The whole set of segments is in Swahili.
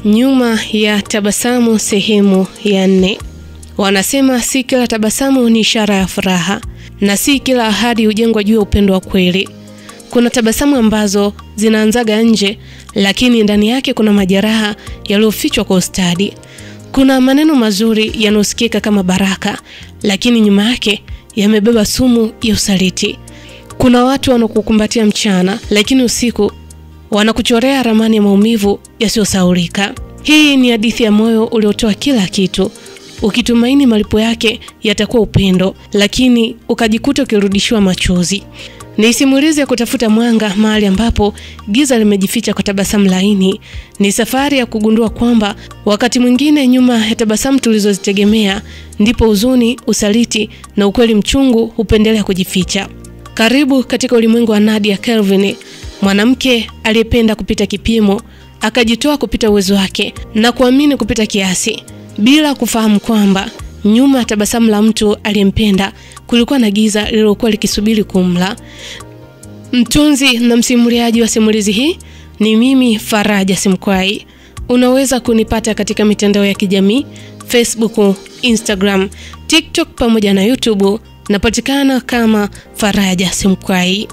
Nyuma ya tabasamu sehemu ya 4. Wanasema si kila tabasamu ni ishara ya furaha na si kila ahadi hujengwa juu ya upendo wa kweli. Kuna tabasamu ambazo zinaanzaga nje lakini ndani yake kuna majeraha yaliyofichwa kwa ustadi. Kuna maneno mazuri yanosikika kama baraka lakini nyuma yake yamebeba sumu ya usaliti. Kuna watu wanakukumbatia mchana lakini usiku wanakuchorea ramani ya maumivu yasiyosahaulika. Hii ni hadithi ya moyo uliotoa kila kitu, ukitumaini malipo yake yatakuwa upendo, lakini ukajikuta ukirudishiwa machozi. Ni simulizi ya kutafuta mwanga mahali ambapo giza limejificha kwa tabasamu laini. Ni safari ya kugundua kwamba wakati mwingine nyuma ya tabasamu tulizozitegemea ndipo huzuni, usaliti na ukweli mchungu hupendelea kujificha. Karibu katika ulimwengu wa Nadia Kelvin, mwanamke aliyependa kupita kipimo, akajitoa kupita uwezo wake na kuamini kupita kiasi, bila kufahamu kwamba nyuma ya tabasamu la mtu aliyempenda kulikuwa na giza lililokuwa likisubiri kumla. Mtunzi na msimuliaji wa simulizi hii ni mimi, Faraja Simkwai. Unaweza kunipata katika mitandao ya kijamii, Facebook, Instagram, TikTok pamoja na YouTube. Napatikana kama Faraja Simkwai.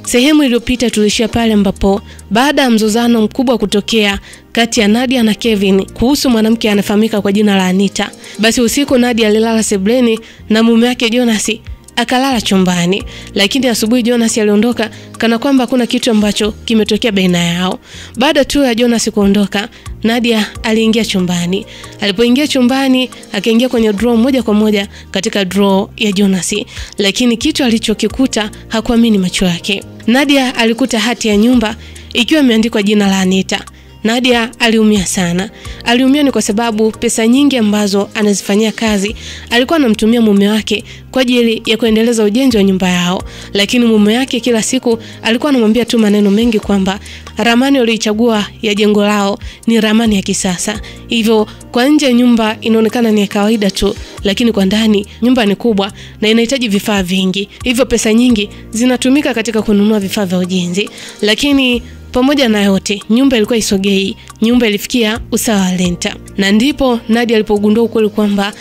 Sehemu iliyopita tulishia pale ambapo baada ya mzozano mkubwa kutokea kati ya Nadia na Kevin kuhusu mwanamke anafahamika kwa jina la Anita. Basi usiku Nadia alilala sebuleni na mume wake Jonas akalala chumbani, lakini asubuhi Jonas aliondoka kana kwamba kuna kitu ambacho kimetokea baina yao. Baada tu ya Jonas kuondoka, Nadia aliingia chumbani. Alipoingia chumbani, akaingia kwenye draw moja kwa moja katika draw ya Jonas, lakini kitu alichokikuta hakuamini macho yake. Nadia alikuta hati ya nyumba ikiwa imeandikwa jina la Anita. Nadia aliumia sana. Aliumia ni kwa sababu pesa nyingi ambazo anazifanyia kazi alikuwa anamtumia mume wake kwa ajili ya kuendeleza ujenzi wa nyumba yao, lakini mume wake kila siku alikuwa anamwambia tu maneno mengi kwamba ramani aliyochagua ya jengo lao ni ramani ya kisasa. Hivyo kwa nje nyumba inaonekana ni ya kawaida tu, lakini kwa ndani nyumba ni kubwa na inahitaji vifaa vingi. Hivyo pesa nyingi zinatumika katika kununua vifaa vya ujenzi. Lakini pamoja na yote, nyumba ilikuwa isogei, nyumba ilifikia usawa wa lenta. Na ndipo Nadia alipogundua ukweli kwamba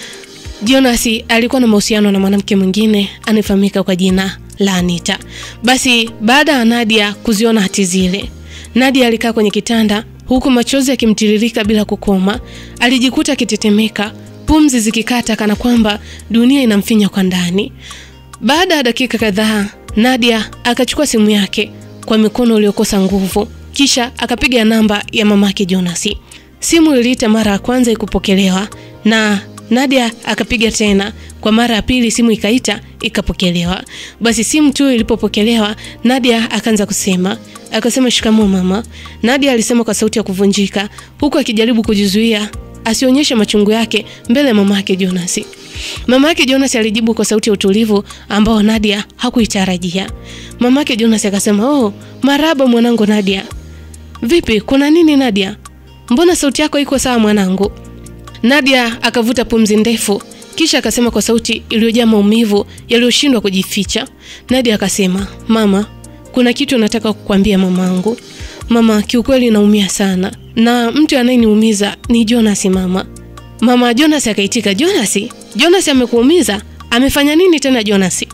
Jonas alikuwa na mahusiano na mwanamke mwingine anayefahamika kwa jina la Anita. Basi baada ya Nadia kuziona hati zile, Nadia alikaa kwenye kitanda huku machozi yakimtiririka bila kukoma. Alijikuta akitetemeka, pumzi zikikata kana kwamba dunia inamfinya kwa ndani. Baada ya dakika kadhaa, Nadia akachukua simu yake kwa mikono iliyokosa nguvu, kisha akapiga namba ya mamake Jonas. Simu iliita mara ya kwanza ikupokelewa, na Nadia akapiga tena kwa mara ya pili, simu ikaita ikapokelewa. Basi simu tu ilipopokelewa, Nadia akaanza kusema. Akasema, "Shikamoo mama." Nadia alisema kwa sauti ya kuvunjika huku akijaribu kujizuia asionyeshe machungu yake mbele ya mamake Jonas. Mamake Jonas alijibu kwa sauti ya utulivu ambao Nadia hakuitarajia. Mamake Jonas akasema, "Oh, marhaba mwanangu Nadia." "Vipi, kuna nini Nadia? Mbona sauti yako iko sawa mwanangu?" Nadia akavuta pumzi ndefu kisha akasema kwa sauti iliyojaa maumivu yaliyoshindwa kujificha. Nadia akasema, "Mama, kuna kitu nataka kukuambia mamangu. Mama, kiukweli naumia sana. Na mtu anayeniumiza ni Jonas mama." Mama Jonas akaitika, "Jonas? Jonas amekuumiza? Amefanya nini tena Jonas?"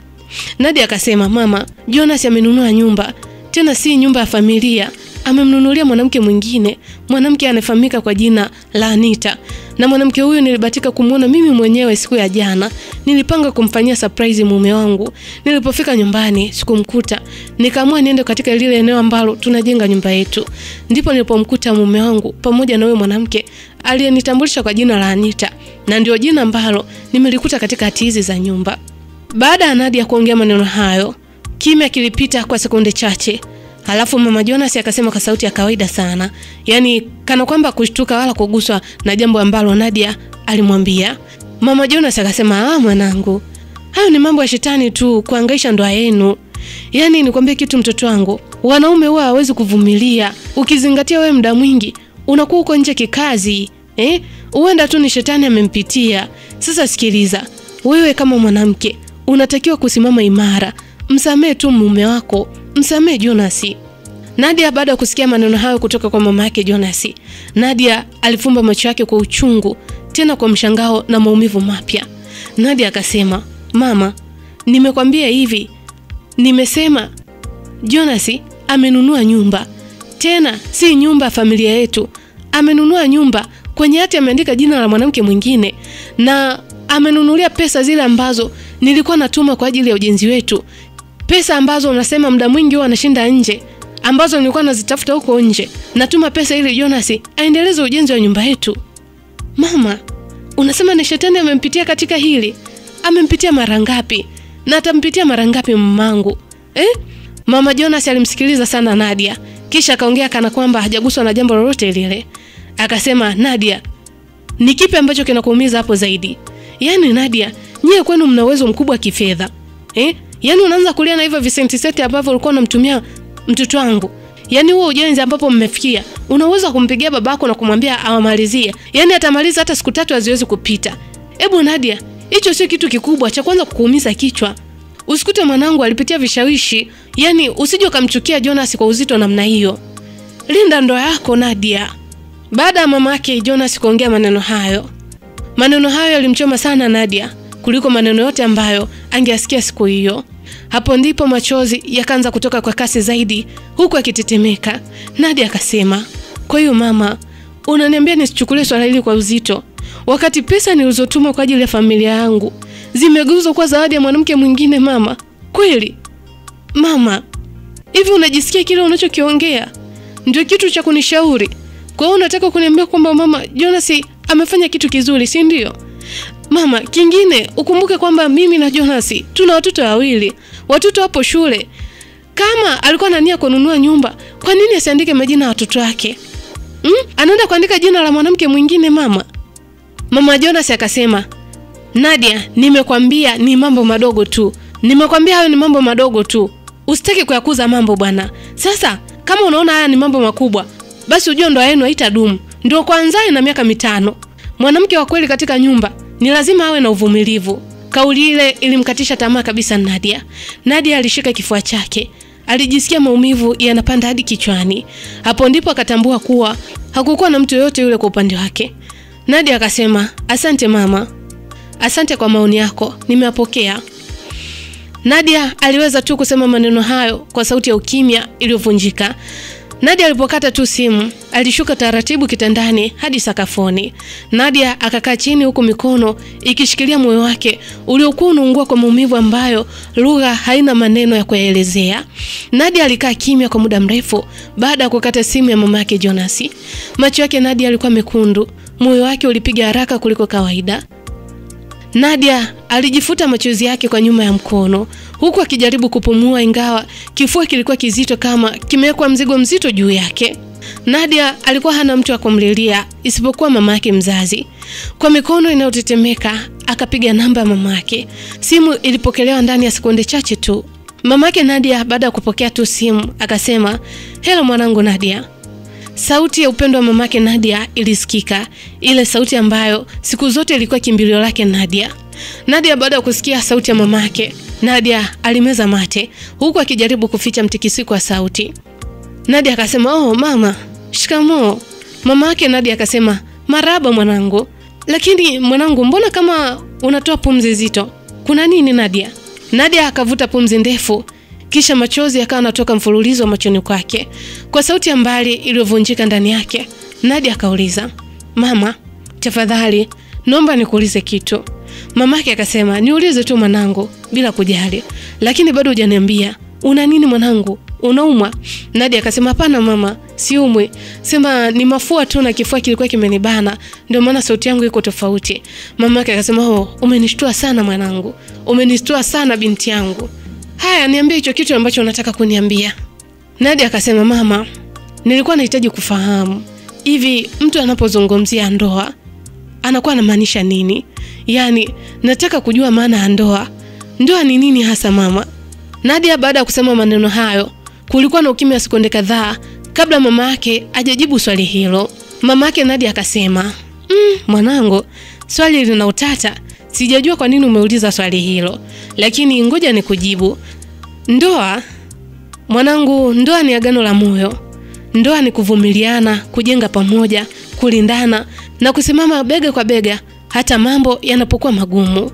Nadia akasema, "Mama, Jonas amenunua nyumba. Tena si nyumba ya familia. Amemnunulia mwanamke mwingine, mwanamke anafahamika kwa jina la Anita. Na mwanamke huyu nilibahatika kumuona mimi mwenyewe siku ya jana. Nilipanga kumfanyia surprise mume wangu. Nilipofika nyumbani sikumkuta. Nikaamua niende katika lile eneo ambalo tunajenga nyumba yetu. Ndipo nilipomkuta mume wangu pamoja na huyo mwanamke aliyenitambulisha kwa jina la Anita, na ndio jina ambalo nimelikuta katika hati hizi za nyumba." Baada ya Nadia kuongea maneno hayo, kimya kilipita kwa sekunde chache. Halafu mama Jonas akasema kwa sauti ya kawaida sana, yani kana kwamba kushtuka wala kuguswa na jambo ambalo Nadia alimwambia. Mama Jonas akasema, "Mwanangu, hayo ni mambo ya shetani tu kuangaisha ndoa yenu. Yani nikwambie kitu mtoto wangu, wanaume huwa hawezi kuvumilia. Ukizingatia wewe muda mwingi unakuwa uko nje kikazi, huenda tu ni shetani amempitia. Sasa sikiliza, wewe kama mwanamke unatakiwa kusimama imara. Msamee tu mume wako, msamee Jonas." Nadia baada ya kusikia maneno hayo kutoka kwa mama yake Jonas, Nadia alifumba macho yake kwa uchungu, tena kwa mshangao na maumivu mapya. Nadia akasema, "Mama, nimekwambia hivi. Nimesema Jonas amenunua nyumba. Tena si nyumba ya familia yetu. Amenunua nyumba kwenye hati ameandika jina la mwanamke mwingine, na amenunulia pesa zile ambazo nilikuwa natuma kwa ajili ya ujenzi wetu. Pesa ambazo unasema muda mwingi huwa anashinda nje, ambazo nilikuwa nazitafuta huko nje. Natuma pesa ili Jonas aendeleze ujenzi wa nyumba yetu." Mama, unasema ni shetani amempitia katika hili? Amempitia mara ngapi? Na atampitia mara ngapi mamangu? Mama Jonas alimsikiliza sana Nadia, kisha akaongea kana kwamba hajaguswa na jambo lolote lile. Akasema, "Nadia, ni kipi ambacho kinakuumiza hapo zaidi? Yaani Nadia, nyie kwenu mna uwezo mkubwa kifedha. Yaani unaanza kulia na hivyo visenti seti ambavyo ulikuwa unamtumia mtoto wangu. Yaani huo ujenzi ambapo mmefikia, unaweza kumpigia babako na kumwambia awamalizie. Yaani atamaliza hata siku 3 haziwezi kupita. Hebu Nadia, hicho sio kitu kikubwa cha kwanza kukuumiza kichwa. Usikute mwanangu alipitia vishawishi, yaani usije ukamchukia Jonas kwa uzito namna hiyo. Linda ndoa yako Nadia." Baada ya mama yake Jonas kuongea maneno hayo yalimchoma sana Nadia kuliko maneno yote ambayo angeasikia siku hiyo. Hapo ndipo machozi yakaanza kutoka kwa kasi zaidi, huku akitetemeka. Nadia akasema, "Kwa hiyo mama, unaniambia nisichukulie swala hili kwa uzito, wakati pesa nilizotuma kwa ajili ya familia yangu zimegeuzwa kwa zawadi ya mwanamke mwingine mama? Kweli? Mama, hivi unajisikia kile unachokiongea ndio kitu cha kunishauri? Kwa hiyo unataka kuniambia kwamba mama Jonas amefanya kitu kizuri, si ndio? Mama, kingine ukumbuke kwamba mimi na Jonas tuna watoto wawili. Watoto hapo shule. Kama alikuwa anania kununua nyumba, kwa nini asiandike majina ya watoto wake? Anaenda kuandika jina la mwanamke mwingine mama." Mama Jonas akasema, "Nadia, nimekwambia ni mambo madogo tu. Nimekwambia hayo ni mambo madogo tu. Usitaki kuyakuza mambo bwana. Sasa kama unaona haya ni mambo makubwa, basi ujue ndoa yenu haitadumu. Ndio kwanza ina miaka 5. Mwanamke wa kweli katika nyumba ni lazima awe na uvumilivu." Kauli ile ilimkatisha tamaa kabisa Nadia. Nadia alishika kifua chake. Alijisikia maumivu yanapanda hadi kichwani. Hapo ndipo akatambua kuwa hakukuwa na mtu yote yule kwa upande wake. Nadia akasema, "Asante mama. Asante kwa maoni yako. Nimeyapokea." Nadia aliweza tu kusema maneno hayo kwa sauti ya ukimya iliyovunjika. Nadia alipokata tu simu, alishuka taratibu kitandani hadi sakafuni. Nadia akakaa chini huku mikono ikishikilia moyo wake uliokuwa unaungua kwa maumivu ambayo lugha haina maneno ya kuelezea. Nadia alikaa kimya kwa muda mrefu baada ya kukata simu ya mama yake Jonas. Macho yake Nadia alikuwa mekundu, moyo wake ulipiga haraka kuliko kawaida. Nadia alijifuta machozi yake kwa nyuma ya mkono, huku akijaribu kupumua ingawa kifua kilikuwa kizito kama kimewekwa mzigo mzito juu yake. Nadia alikuwa hana mtu wa kumlilia isipokuwa mama yake mzazi. Kwa mikono inayotetemeka akapiga namba ya mama yake. Simu ilipokelewa ndani ya sekunde chache tu. Mama yake Nadia baada ya kupokea tu simu akasema, "Hello mwanangu Nadia." Sauti ya upendo wa mama yake Nadia ilisikika, ile sauti ambayo siku zote ilikuwa kimbilio lake Nadia. Nadia baada ya kusikia sauti ya mama yake, Nadia alimeza mate huku akijaribu kuficha mtikisiko wa sauti. Nadia akasema, "Oh mama, shikamoo." Mama yake Nadia akasema, "Marhaba mwanangu. Lakini mwanangu, mbona kama unatoa pumzi zito? Kuna nini Nadia?" Nadia akavuta pumzi ndefu, kisha machozi yakawa yanatoka mfululizo machoni kwake. Kwa sauti ya mbali iliyovunjika ndani yake, Nadia akauliza, "Mama, tafadhali naomba nikuulize kitu." Mamake akasema, "Niulize tu mwanangu bila kujali. Lakini bado hujaniambia. Una nini mwanangu? Unaumwa?" Nadia akasema, "Hapana mama, siumwi. Sema ni mafua tu na kifua kilikuwa kimenibana, ndio maana sauti yangu iko tofauti." Mamake akasema, "Oh, umenishtua sana mwanangu. Umenishtua sana binti yangu. Haya, niambie hicho kitu ambacho unataka kuniambia." Nadia akasema, "Mama, nilikuwa nahitaji kufahamu. Hivi mtu anapozungumzia ndoa anakuwa anamaanisha nini? Yaani nataka kujua maana ya ndoa. Ndoa ni nini hasa mama?" Nadia baada ya kusema maneno hayo, kulikuwa na ukimya sekunde kadhaa kabla mama yake hajajibu swali hilo. Mama yake Nadia akasema, "Mwanangu, swali lina utata. Sijajua kwa nini umeuliza swali hilo, lakini ngoja nikujibu. Mwanangu, ndoa ni agano la moyo. Ndoa ni kuvumiliana, kujenga pamoja, kulindana na kusimama bega kwa bega hata mambo yanapokuwa magumu.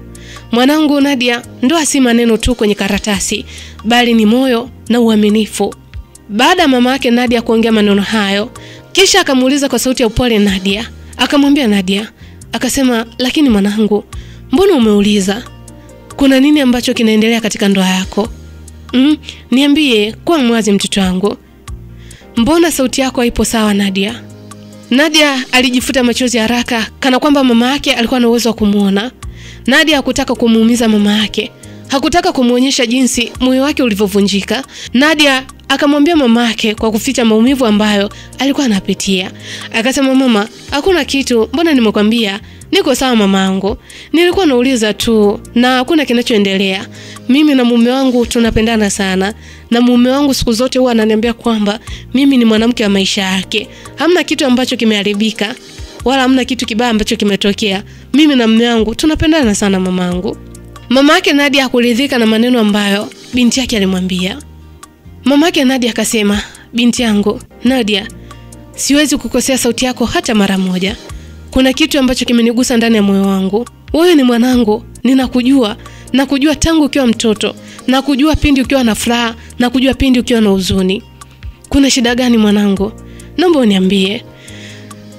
Mwanangu Nadia, ndoa si maneno tu kwenye karatasi, bali ni moyo na uaminifu. Baada ya mama yake Nadia kuongea maneno hayo, kisha akamuuliza kwa sauti ya upole Nadia. Akamwambia Nadia, akasema, lakini mwanangu, mbona umeuliza? Kuna nini ambacho kinaendelea katika ndoa yako? Niambie kwa mwazi mtoto wangu. Mbona sauti yako haipo sawa Nadia? Nadia alijifuta machozi haraka kana kwamba mama yake alikuwa na uwezo wa kumuona. Nadia hakutaka kumuumiza mama yake. Hakutaka kumuonyesha jinsi moyo wake ulivyovunjika. Nadia akamwambia mama yake kwa kuficha maumivu ambayo alikuwa anapitia. Akasema, mama, hakuna kitu, mbona nimekwambia niko sawa mamangu. Nilikuwa nauliza tu na hakuna kinachoendelea. Mimi na mume wangu tunapendana sana. Na mume wangu siku zote huwa ananiambia kwamba mimi ni mwanamke wa maisha yake. Hamna kitu ambacho kimeharibika wala hamna kitu kibaya ambacho kimetokea. Mimi na mume wangu tunapendana sana mamangu. Mama yake Nadia hakuridhika na maneno ambayo binti yake alimwambia. Mama yake Nadia akasema, binti yangu Nadia, siwezi kukosea sauti yako hata mara moja. Kuna kitu ambacho kimenigusa ndani ya moyo wangu. Wewe ni mwanangu, ninakujua. Nakujua tangu ukiwa mtoto. Nakujua pindi ukiwa na furaha, nakujua pindi ukiwa na huzuni. Kuna shida gani mwanangu? Naomba uniambie.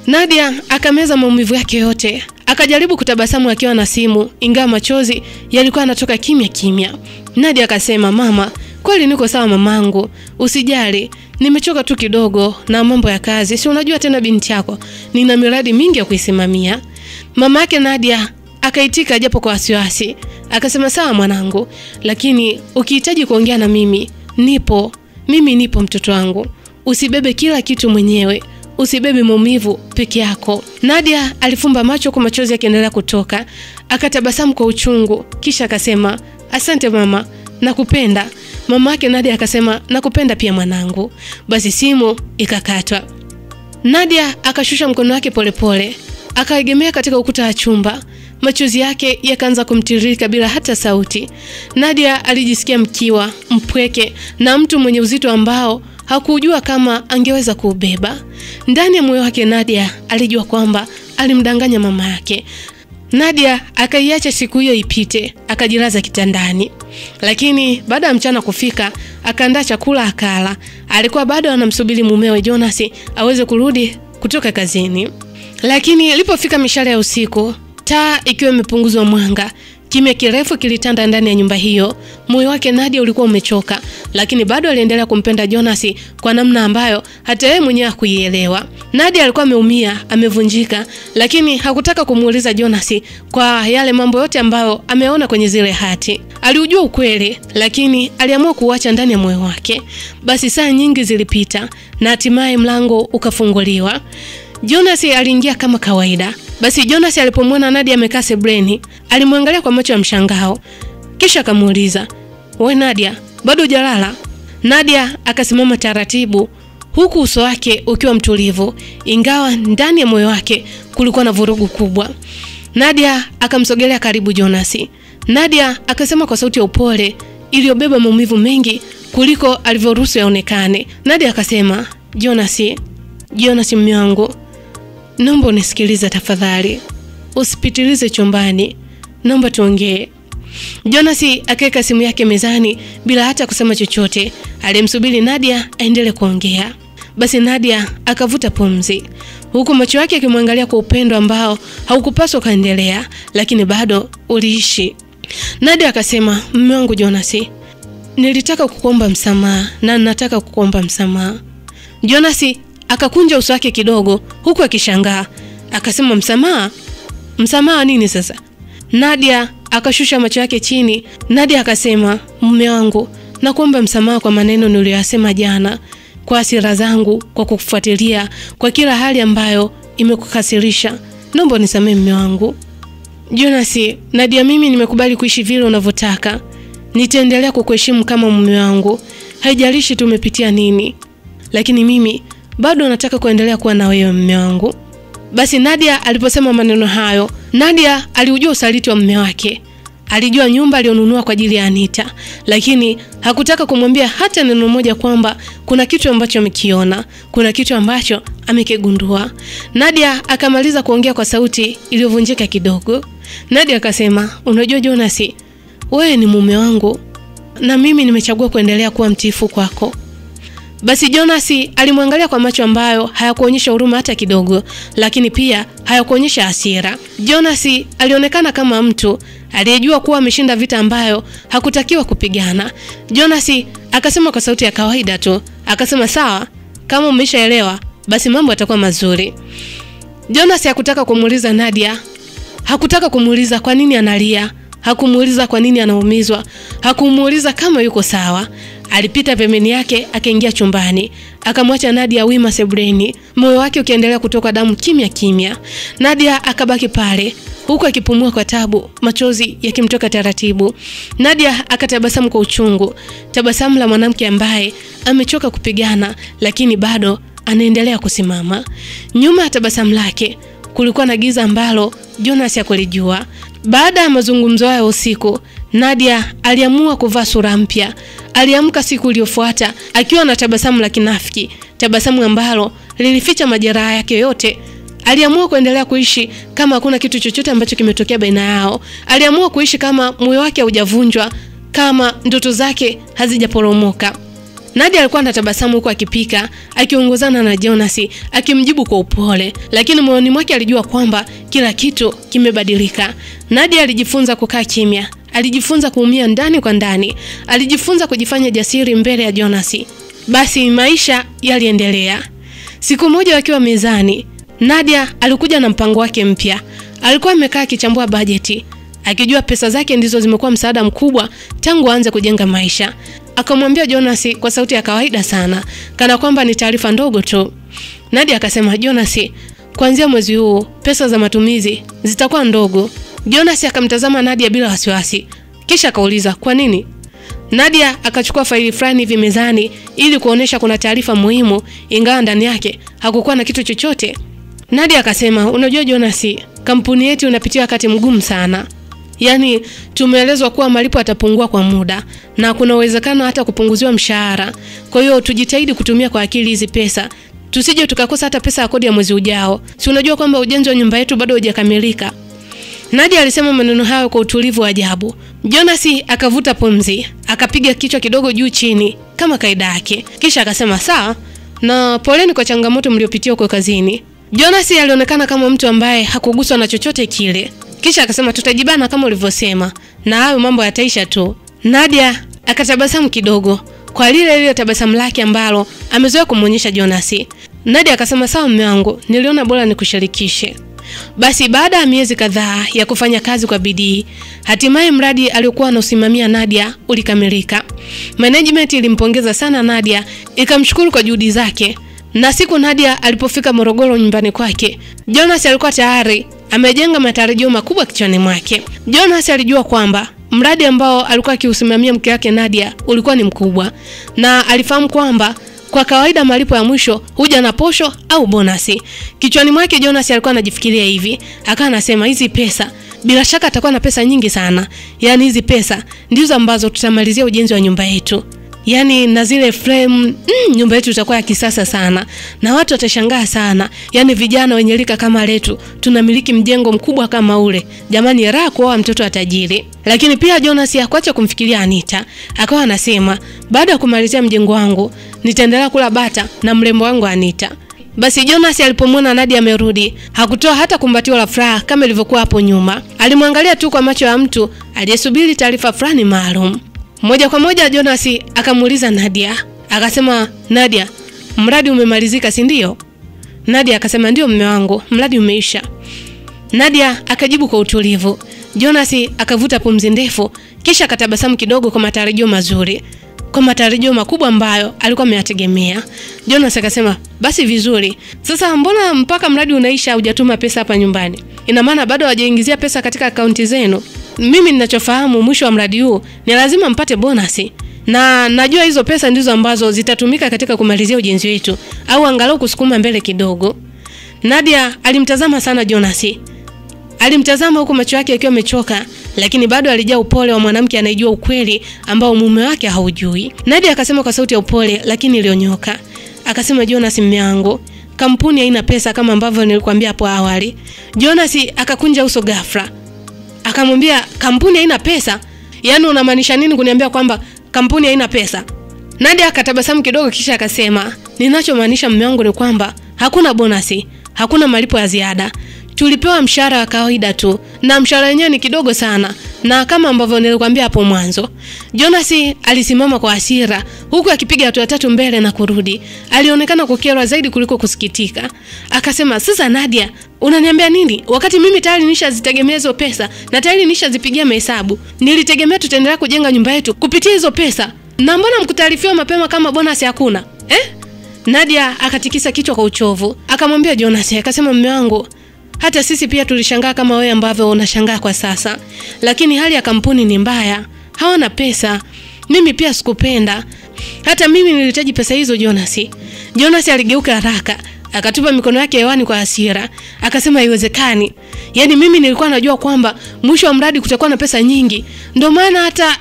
Nadia akameza maumivu yake yote. Akajaribu kutabasamu akiwa na simu, ingawa machozi yalikuwa yanatoka kimya kimya. Nadia akasema, mama, kweli niko sawa mamangu. Usijali, nimechoka tu kidogo na mambo ya kazi. Si unajua tena binti yako, nina miradi mingi ya kuisimamia. Mama yake Nadia akaitika japo kwa wasiwasi. Akasema, sawa mwanangu, lakini ukihitaji kuongea na mimi, nipo. Mimi nipo mtoto wangu. Usibebe kila kitu mwenyewe. Usibebe maumivu peke yako. Nadia alifumba macho kwa machozi yakiendelea kutoka. Akatabasamu kwa uchungu, kisha akasema, asante mama, nakupenda. Mama yake Nadia akasema, nakupenda pia mwanangu. Basi simu ikakatwa. Nadia akashusha mkono wake polepole, akaegemea katika ukuta wa chumba. Machozi yake yakaanza kumtiririka bila hata sauti. Nadia alijisikia mkiwa, mpweke na mtu mwenye uzito ambao hakujua kama angeweza kuubeba. Ndani ya moyo wake Nadia alijua kwamba alimdanganya mama yake. Nadia akaiacha siku hiyo ipite, akajilaza kitandani. Lakini baada ya mchana kufika, akaandaa chakula akala. Alikuwa bado anamsubiri mumewe Jonas aweze kurudi kutoka kazini. Lakini ilipofika mishale ya usiku, taa ikiwa imepunguzwa mwanga, kimya kirefu kilitanda ndani ya nyumba hiyo. Moyo wake Nadia ulikuwa umechoka, lakini bado aliendelea kumpenda Jonas kwa namna ambayo hata yeye mwenyewe hakuielewa. Nadia alikuwa ameumia, amevunjika, lakini hakutaka kumuuliza Jonas kwa yale mambo yote ambayo ameona kwenye zile hati. Aliujua ukweli, lakini aliamua kuacha ndani ya moyo wake. Basi saa nyingi zilipita na hatimaye mlango ukafunguliwa. Jonas aliingia kama kawaida. Basi Jonas alipomwona Nadia amekaa sebreni, alimwangalia kwa macho ya mshangao. Kisha akamuuliza, "Wewe Nadia, bado hujalala?" Nadia akasimama taratibu, huku uso wake ukiwa mtulivu, ingawa ndani ya moyo wake kulikuwa na vurugu kubwa. Nadia akamsogelea karibu Jonas. Nadia akasema kwa sauti ya upole iliyobeba maumivu mengi kuliko alivyoruhusu yaonekane. Nadia akasema, Jonas mume wangu, naomba unisikilize tafadhali. Usipitilize chumbani. Naomba tuongee." Jonas akaweka simu yake mezani bila hata kusema chochote. Alimsubiri Nadia aendelee kuongea. Basi Nadia akavuta pumzi, huku macho yake yakimwangalia kwa upendo ambao haukupaswa kaendelea, lakini bado uliishi. Nadia akasema, "Mume wangu Jonas, nilitaka kukuomba msamaha na nataka kukuomba msamaha." Jonas akakunja uso wake kidogo huku akishangaa. Akasema, "Msamaha? Msamaha nini sasa?" Nadia akashusha macho yake chini. Nadia akasema, "Mume wangu, nakuomba msamaha kwa maneno niliyosema jana, kwa hasira zangu, kwa kukufuatilia, kwa kila hali ambayo imekukasirisha. Naomba unisamehe mume wangu." "Jonas, Nadia, mimi nimekubali kuishi vile unavyotaka. Nitaendelea kukuheshimu kama mume wangu. Haijalishi tumepitia nini. Lakini mimi bado nataka kuendelea kuwa na wewe mume wangu." Basi Nadia aliposema maneno hayo, Nadia aliujua usaliti wa mume wake. alijua nyumba alionunua kwa ajili ya Anita, lakini hakutaka kumwambia hata neno moja kwamba kuna kitu ambacho amekiona, kuna kitu ambacho amekigundua. Nadia akamaliza kuongea kwa sauti iliyovunjika kidogo. Nadia akasema, unajua Jonas, wewe ni mume wangu na mimi nimechagua kuendelea kuwa mtiifu kwako. Basi Jonas alimwangalia kwa macho ambayo hayakuonyesha huruma hata kidogo, lakini pia hayakuonyesha hasira. Jonas alionekana kama mtu aliyejua kuwa ameshinda vita ambayo hakutakiwa kupigana. Jonas akasema kwa sauti ya kawaida tu, akasema sawa, kama umeshaelewa basi mambo yatakuwa mazuri. Jonas hakutaka kumuuliza Nadia, hakutaka kumuuliza kwa nini analia, hakumuuliza kwa nini anaumizwa, hakumuuliza kama yuko sawa. Alipita pembeni yake akaingia chumbani, akamwacha Nadia wima sebuleni, moyo wake ukiendelea kutoka damu kimya kimya. Nadia akabaki pale huku akipumua kwa tabu, machozi yakimtoka taratibu. Nadia akatabasamu kwa uchungu, tabasamu la mwanamke ambaye amechoka kupigana lakini bado anaendelea kusimama. Nyuma ya tabasamu lake kulikuwa na giza ambalo Jonas hakulijua. Baada ya mazungumzo ya usiku, Nadia aliamua kuvaa sura mpya. Aliamka siku iliyofuata akiwa na tabasamu la kinafiki, tabasamu ambalo lilificha majeraha yake yote. Aliamua kuendelea kuishi kama hakuna kitu chochote ambacho kimetokea baina yao. Aliamua kuishi kama moyo wake haujavunjwa, kama ndoto zake hazijaporomoka. Nadia alikuwa anatabasamu huko akipika, akiongozana na Jonas, akimjibu kwa upole, lakini moyoni mwake alijua kwamba kila kitu kimebadilika. Nadia alijifunza kukaa kimya, alijifunza kuumia ndani kwa ndani, alijifunza kujifanya jasiri mbele ya Jonas. Basi maisha yaliendelea. Siku moja wakiwa mezani, Nadia alikuja na mpango wake mpya. Alikuwa amekaa akichambua bajeti, akijua pesa zake ndizo zimekuwa msaada mkubwa tangu aanze kujenga maisha. Akamwambia Jonas kwa sauti ya kawaida sana, kana kwamba ni taarifa ndogo tu. Nadia akasema, Jonas, kuanzia mwezi huu pesa za matumizi zitakuwa ndogo. Jonas akamtazama Nadia bila wasiwasi, kisha akauliza, kwa nini? Nadia akachukua faili fulani hivi mezani ili kuonesha kuna taarifa muhimu, ingawa ndani yake hakukuwa na kitu chochote. Nadia akasema, unajua Jonas, kampuni yetu inapitia wakati mgumu sana. Yaani tumeelezwa kuwa malipo yatapungua kwa muda na kuna uwezekano hata kupunguziwa mshahara. Kwa hiyo tujitahidi kutumia kwa akili hizi pesa, tusije tukakosa hata pesa ya kodi ya mwezi ujao. Si unajua kwamba ujenzi wa nyumba yetu bado hujakamilika. Nadia alisema maneno hayo kwa utulivu wa ajabu. Jonas akavuta pumzi, akapiga kichwa kidogo juu chini kama kaida yake. Kisha akasema, sawa, na poleni kwa changamoto mliopitia huko kazini. Jonas alionekana kama mtu ambaye hakuguswa na chochote kile. Kisha akasema, tutajibana kama ulivyosema na hayo mambo yataisha tu. Nadia akatabasamu kidogo kwa lile tabasamu lake ambalo amezoea kumuonyesha Jonas. Nadia akasema, sawa mume wangu, niliona bora nikushirikishe. Basi baada ya miezi kadhaa ya kufanya kazi kwa bidii, hatimaye mradi aliokuwa anasimamia Nadia ulikamilika. Management ilimpongeza sana Nadia, ikamshukuru kwa juhudi zake. Na siku Nadia alipofika Morogoro nyumbani kwake, Jonas alikuwa tayari amejenga matarajio makubwa kichwani mwake. Jonas alijua kwamba mradi ambao alikuwa akiusimamia mke wake Nadia ulikuwa ni mkubwa, na alifahamu kwamba kwa kawaida malipo ya mwisho huja na posho au bonasi. Kichwani mwake Jonas alikuwa anajifikiria hivi, akawa anasema, hizi pesa bila shaka atakuwa na pesa nyingi sana. Yaani hizi pesa ndizo ambazo tutamalizia ujenzi wa nyumba yetu. Yaani na zile frame, nyumba yetu itakuwa ya kisasa sana na watu watashangaa sana. Yaani vijana wenye rika kama letu tunamiliki mjengo mkubwa kama ule. Jamani, raha kuoa mtoto wa tajiri. Lakini pia Jonas hakuacha kumfikiria Anita. Akawa anasema, baada ya kumalizia mjengo wangu nitaendelea kula bata na mrembo wangu Anita. Basi Jonas alipomwona Nadia amerudi, hakutoa hata kumbatio la furaha kama ilivyokuwa hapo nyuma. Alimwangalia tu kwa macho ya mtu aliyesubiri taarifa fulani maalum. Moja kwa moja Jonas akamuuliza Nadia. Akasema, Nadia, mradi umemalizika si ndio? Nadia akasema, ndio mume wangu, mradi umeisha. Nadia akajibu kwa utulivu. Jonas akavuta pumzi ndefu, kisha akatabasamu kidogo kwa matarajio mazuri, kwa matarajio makubwa ambayo alikuwa ameyategemea. Jonas akasema, basi vizuri. Sasa mbona mpaka mradi unaisha hujatuma pesa hapa nyumbani? Ina maana bado hawajaingizia pesa katika akaunti zenu? Mimi ninachofahamu mwisho wa mradi huu ni lazima mpate bonasi. Na najua hizo pesa ndizo ambazo zitatumika katika kumalizia ujenzi wetu au angalau kusukuma mbele kidogo. Nadia alimtazama sana Jonas. Alimtazama huko macho yake yakiwa yamechoka lakini bado alijaa upole wa mwanamke anayejua ukweli ambao mume wake haujui. Nadia akasema kwa sauti ya upole lakini iliyonyoka. Akasema, Jonas mume wangu, kampuni haina pesa kama ambavyo nilikwambia hapo awali. Jonas akakunja uso ghafla. Akamwambia, kampuni haina pesa? Yaani unamaanisha nini kuniambia kwamba kampuni haina pesa? Nadia akatabasamu kidogo kisha akasema, ninachomaanisha mume wangu ni kwamba hakuna bonasi, hakuna malipo ya ziada. Tulipewa mshahara wa kawaida tu, na mshahara wenyewe ni kidogo sana, na kama ambavyo nilikwambia hapo mwanzo. Jonas alisimama kwa hasira huku akipiga hatua tatu mbele na kurudi. Alionekana kukerwa zaidi kuliko kusikitika. Akasema, sasa Nadia, unaniambia nini wakati mimi tayari nishazitegemea hizo pesa na tayari nishazipigia mahesabu? Nilitegemea tutaendelea kujenga nyumba yetu kupitia hizo pesa. Na mbona mkutaarifiwa mapema kama bonus hakuna? Nadia akatikisa kichwa kwa uchovu. Akamwambia Jonas, akasema, mume wangu, hata sisi pia tulishangaa kama wewe ambavyo unashangaa kwa sasa. Lakini hali ya kampuni ni mbaya. Hawana pesa. Mimi pia sikupenda. Hata mimi nilihitaji pesa hizo Jonas. Jonas aligeuka haraka. Akatupa mikono yake hewani kwa hasira. Akasema, haiwezekani. Yaani mimi nilikuwa najua kwamba mwisho wa mradi kutakuwa na pesa nyingi. Ndio maana hata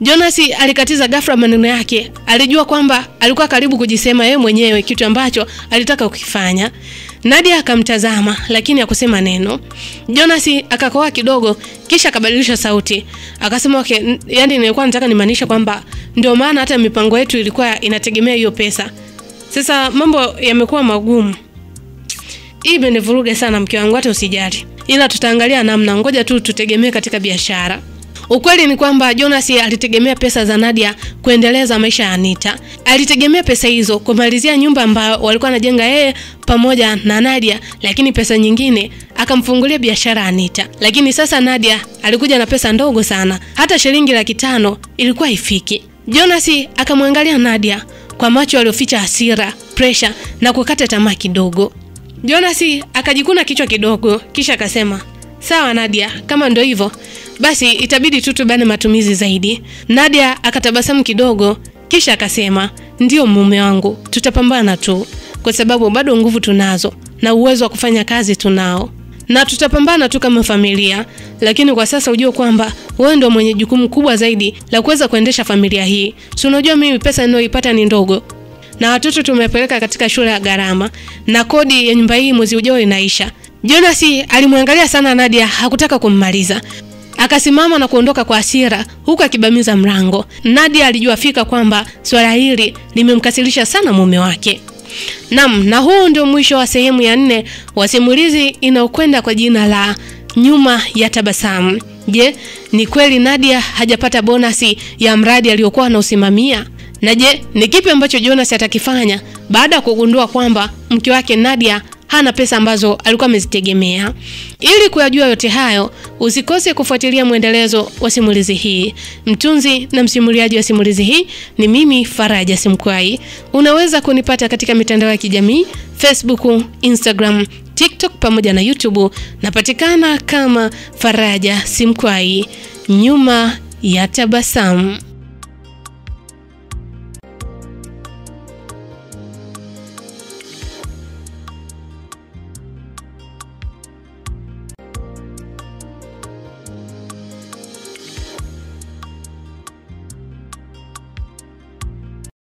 Jonas alikatiza ghafla maneno yake. Alijua kwamba alikuwa karibu kujisema yeye mwenyewe kitu ambacho alitaka kukifanya. Nadia akamtazama lakini hakusema neno. Jonas akakoa kidogo kisha akabadilisha sauti. Akasema, okay, yani nilikuwa nataka nimaanisha kwamba ndio maana hata mipango yetu ilikuwa inategemea hiyo pesa. Sasa mambo yamekuwa magumu. Hii imenivuruga sana mke wangu, hata usijali. Ila tutaangalia namna, ngoja tu tutegemee katika biashara. Ukweli ni kwamba Jonas alitegemea pesa za Nadia kuendeleza maisha ya Anita. Alitegemea pesa hizo kumalizia nyumba ambayo walikuwa wanajenga yeye pamoja na Nadia, lakini pesa nyingine akamfungulia biashara Anita. Lakini sasa Nadia alikuja na pesa ndogo sana, hata shilingi 500 ilikuwa haifiki. Jonas akamwangalia Nadia kwa macho yaliyoficha hasira, pressure na kukata tamaa kidogo. Jonas akajikuna kichwa kidogo kisha akasema, sawa Nadia, kama ndio hivyo basi itabidi tutubane matumizi zaidi. Nadia akatabasamu kidogo kisha akasema, ndio mume wangu, tutapambana tu kwa sababu bado nguvu tunazo na uwezo wa kufanya kazi tunao. Na tutapambana tu kama familia, lakini kwa sasa ujue kwamba wewe ndio mwenye jukumu kubwa zaidi la kuweza kuendesha familia hii. Si unajua mimi pesa ninayoipata ni ndogo. Na watoto tumepeleka katika shule ya gharama na kodi ya nyumba hii mwezi ujao inaisha. Jonas alimwangalia sana Nadia, hakutaka kummaliza. Akasimama na kuondoka kwa hasira huku akibamiza mlango. Nadia alijua fika kwamba swala hili limemkasirisha sana mume wake. Na huu ndio mwisho wa sehemu ya 4 wa simulizi inayokwenda kwa jina la Nyuma ya Tabasamu. Je, ni kweli Nadia hajapata bonasi ya mradi aliyokuwa anausimamia? Na je, ni kipi ambacho Jonas atakifanya baada ya kugundua kwamba mke wake Nadia hana pesa ambazo alikuwa amezitegemea? Ili kuyajua yote hayo, usikose kufuatilia muendelezo wa simulizi hii. Mtunzi na msimuliaji wa simulizi hii ni mimi Faraja Simkwai. Unaweza kunipata katika mitandao ya kijamii, Facebook, Instagram, TikTok pamoja na YouTube. Napatikana kama Faraja Simkwai. Nyuma ya Tabasamu.